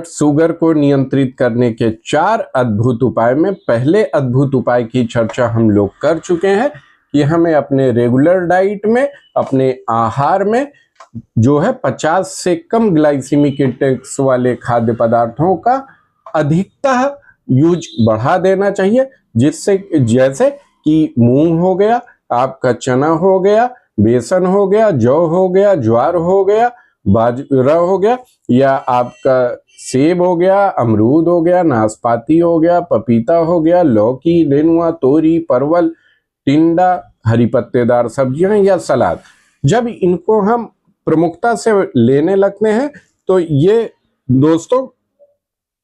Sugar को नियंत्रित करने के 4 अद्भुत उपाय में पहले अद्भुत उपाय की चर्चा हम लोग कर चुके हैं कि हमें अपने रेगुलर डाइट में, अपने आहार में जो है 50 से कम ग्लाइसीमिक इंडेक्स वाले खाद्य पदार्थों का अधिकतः यूज बढ़ा देना चाहिए, जिससे जैसे कि मूंग हो गया, आपका चना हो गया, बेसन हो गया, जौ हो गया, ज्वार हो गया, बाजरा हो गया, या आपका सेब हो गया, अमरूद हो गया, नाशपाती हो गया, पपीता हो गया, लौकी, नेनुआ, तोरी, परवल, टिंडा, हरी पत्तेदार सब्जियां या सलाद। जब इनको हम प्रमुखता से लेने लगते हैं तो ये दोस्तों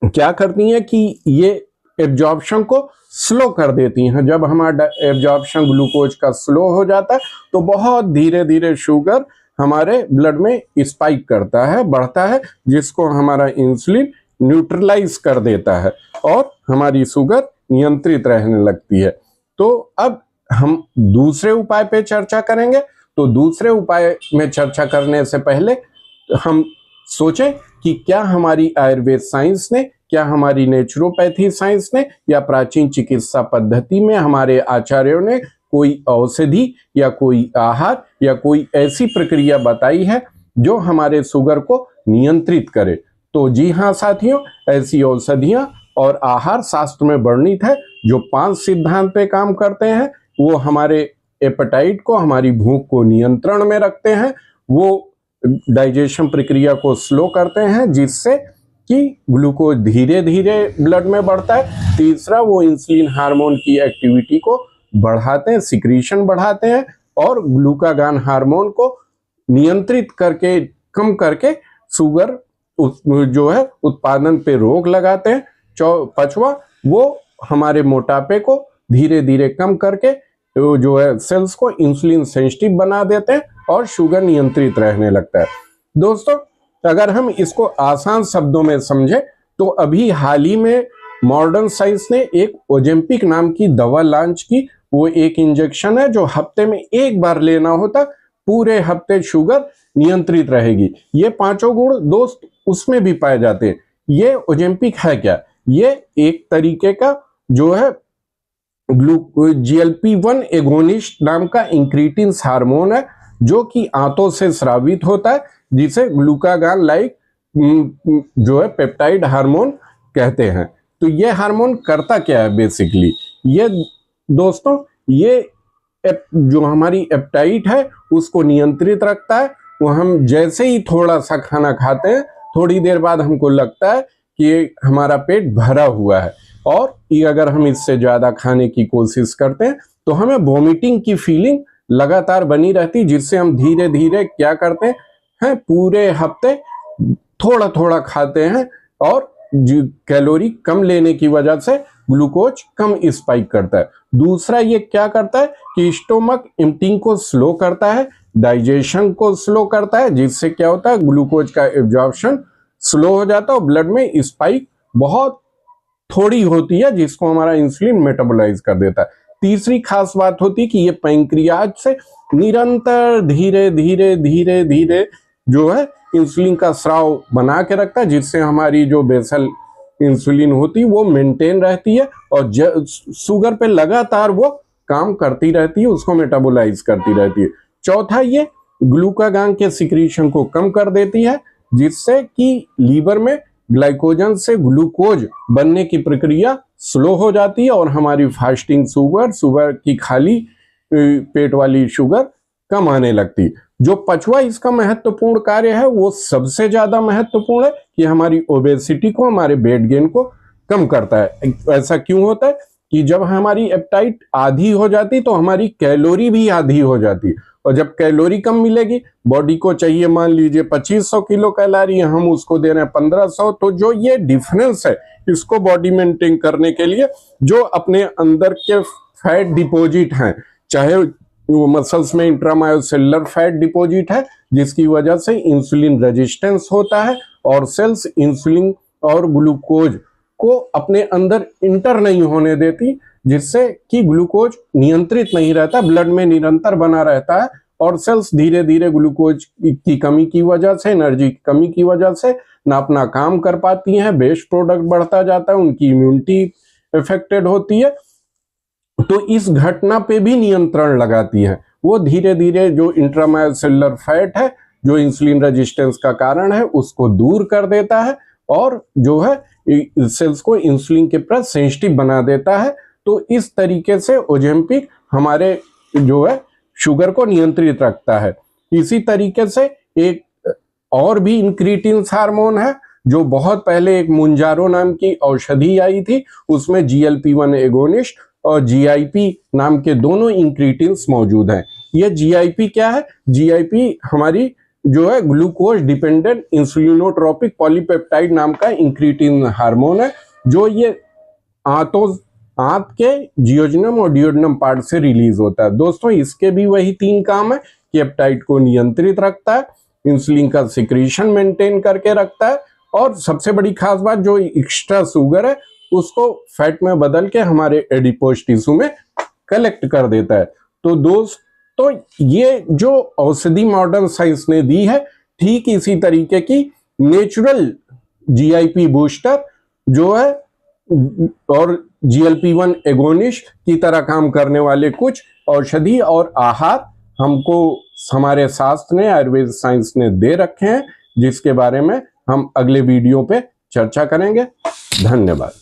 क्या करती हैं कि ये एब्जॉर्प्शन को स्लो कर देती हैं। जब हमारा एब्जॉर्प्शन ग्लूकोज का स्लो हो जाता है तो बहुत धीरे धीरे शुगर हमारे ब्लड में स्पाइक करता है, बढ़ता है, जिसको हमारा इंसुलिन न्यूट्रलाइज कर देता है और हमारी शुगर नियंत्रित रहने लगती है। तो अब हम दूसरे उपाय पे चर्चा करेंगे। तो दूसरे उपाय में चर्चा करने से पहले हम सोचें कि क्या हमारी आयुर्वेद साइंस ने, क्या हमारी नेचुरोपैथी साइंस ने या प्राचीन चिकित्सा पद्धति में हमारे आचार्यों ने कोई औषधि या कोई आहार या कोई ऐसी प्रक्रिया बताई है जो हमारे शुगर को नियंत्रित करे। तो जी हाँ साथियों, ऐसी औषधियां और आहार शास्त्र में वर्णित है जो 5 सिद्धांत पे काम करते हैं। वो हमारे एपेटाइट को, हमारी भूख को नियंत्रण में रखते हैं, वो डाइजेशन प्रक्रिया को स्लो करते हैं जिससे कि ग्लूकोज धीरे धीरे ब्लड में बढ़ता है। तीसरा, वो इंसुलिन हार्मोन की एक्टिविटी को बढ़ाते हैं, सिक्रीशन बढ़ाते हैं और ग्लूकागॉन हार्मोन को नियंत्रित करके, कम करके शुगर जो है उत्पादन पे रोक लगाते हैं। 5वां, वो हमारे मोटापे को धीरे धीरे कम करके जो है सेल्स को इंसुलिन सेंसिटिव बना देते हैं और शुगर नियंत्रित रहने लगता है। दोस्तों, अगर हम इसको आसान शब्दों में समझें तो अभी हाल ही में मॉडर्न साइंस ने एक ओजेम्पिक नाम की दवा लॉन्च की। वो एक इंजेक्शन है जो हफ्ते में एक बार लेना होता, पूरे हफ्ते शुगर नियंत्रित रहेगी। ये 5 गुण दोस्त उसमें भी पाए जाते हैं। ये ओजेम्पिक है क्या? ये एक तरीके का जो है GLP-1 एगोनिस्ट नाम का इंक्रीटिन हार्मोन है जो कि आंतों से स्रावित होता है, जिसे ग्लूकागॉन लाइक जो है पेप्टाइड हार्मोन कहते हैं। तो ये हार्मोन करता क्या है बेसिकली? ये दोस्तों, ये जो हमारी एपेटाइट है उसको नियंत्रित रखता है। वो हम जैसे ही थोड़ा सा खाना खाते हैं, थोड़ी देर बाद हमको लगता है कि हमारा पेट भरा हुआ है, और अगर हम इससे ज्यादा खाने की कोशिश करते हैं तो हमें वोमिटिंग की फीलिंग लगातार बनी रहती, जिससे हम धीरे धीरे क्या करते हैं, पूरे हफ्ते थोड़ा थोड़ा खाते हैं और कैलोरी कम लेने की वजह से ग्लूकोज कम स्पाइक करता है। दूसरा, ये क्या करता है कि स्टोमक एम्प्टिंग को स्लो करता है, डाइजेशन को स्लो करता है, जिससे क्या होता है, ग्लूकोज का एब्जॉर्प्शन स्लो हो जाता है और ब्लड में स्पाइक बहुत थोड़ी होती है, जिसको हमारा इंसुलिन मेटाबोलाइज कर देता है। तीसरी खास बात होती है कि ये पैंक्रियाज से निरंतर धीरे धीरे धीरे धीरे जो है इंसुलिन का स्राव बना के रखता है, जिससे हमारी जो बेसल इंसुलिन होती है वो मेंटेन रहती है और शुगर पे लगातार वो काम करती रहती है, उसको मेटाबोलाइज करती रहती है। चौथा, ये ग्लूकागॉन के सिक्रीशन को कम कर देती है, जिससे कि लीवर में ग्लाइकोजन से ग्लूकोज बनने की प्रक्रिया स्लो हो जाती है और हमारी फास्टिंग शुगर की खाली पेट वाली शुगर कम आने लगती। जो 5वां इसका महत्वपूर्ण कार्य है वो सबसे ज्यादा महत्वपूर्ण है कि हमारी ओबेसिटी को, हमारे वेट गेन को कम करता है। ऐसा क्यों होता है कि जब हमारी एपेटाइट आधी हो जाती तो हमारी कैलोरी भी आधी हो जाती, और जब कैलोरी कम मिलेगी, बॉडी को चाहिए मान लीजिए 2500 किलो कैलोरी, हम उसको दे रहे हैं 1500, तो जो ये डिफरेंस है इसको बॉडी मेंटेन करने के लिए जो अपने अंदर के फैट डिपॉजिट हैं, चाहे वो मसल्स में इंट्रामायोसेलुलर फैट डिपॉजिट है, जिसकी वजह से इंसुलिन रेजिस्टेंस होता है और सेल्स इंसुलिन और ग्लूकोज को अपने अंदर इंटर नहीं होने देती, जिससे कि ग्लूकोज नियंत्रित नहीं रहता, ब्लड में निरंतर बना रहता है और सेल्स धीरे धीरे ग्लूकोज की कमी की वजह से, एनर्जी की कमी की वजह से ना अपना काम कर पाती हैं, वेस्ट प्रोडक्ट बढ़ता जाता है, उनकी इम्यूनिटी इफेक्टेड होती है। तो इस घटना पे भी नियंत्रण लगाती है। वो धीरे धीरे जो इंट्रामायोसेलुलर फैट है जो इंसुलिन रेजिस्टेंस का कारण है उसको दूर कर देता है और जो है सेल्स को इंसुलिन के प्रति सेंसिटिव बना देता है। तो इस तरीके से ओजेम्पिक हमारे जो है शुगर को नियंत्रित रखता है। इसी तरीके से एक और भी इंक्रीटिन्स हार्मोन है जो बहुत पहले एक मुंजारो नाम की औषधि आई थी, उसमें GLP-1 एगोनिस्ट और GIP नाम के दोनों इंक्रीटिन्स मौजूद हैं। ये GIP क्या है? GIP हमारी जो है ग्लूकोज डिपेंडेंट इंसुलिनोट्रोपिक पॉलीपेप्टाइड नाम का इंक्रीटिन हार्मोन है जो ये आंत के जियोजेनम और डियोडेनम पार्ट से रिलीज होता है। दोस्तों इसके भी वही 3 काम है कि एपेटाइट को नियंत्रित रखता है, इंसुलिन का सिक्रीशन मेंटेन करके रखता है और सबसे बड़ी खास बात जो एक्स्ट्रा शुगर है उसको फैट में बदल के हमारे एडिपोज टिश्यू में कलेक्ट कर देता है। तो दोस्तों ये जो औषधि मॉडर्न साइंस ने दी है ठीक इसी तरीके की नेचुरल GIP बूस्टर जो है और GLP-1 एगोनिस्ट की तरह काम करने वाले कुछ औषधि और आहार हमको हमारे शास्त्र ने, आयुर्वेद साइंस ने दे रखे हैं, जिसके बारे में हम अगले वीडियो पे चर्चा करेंगे। धन्यवाद।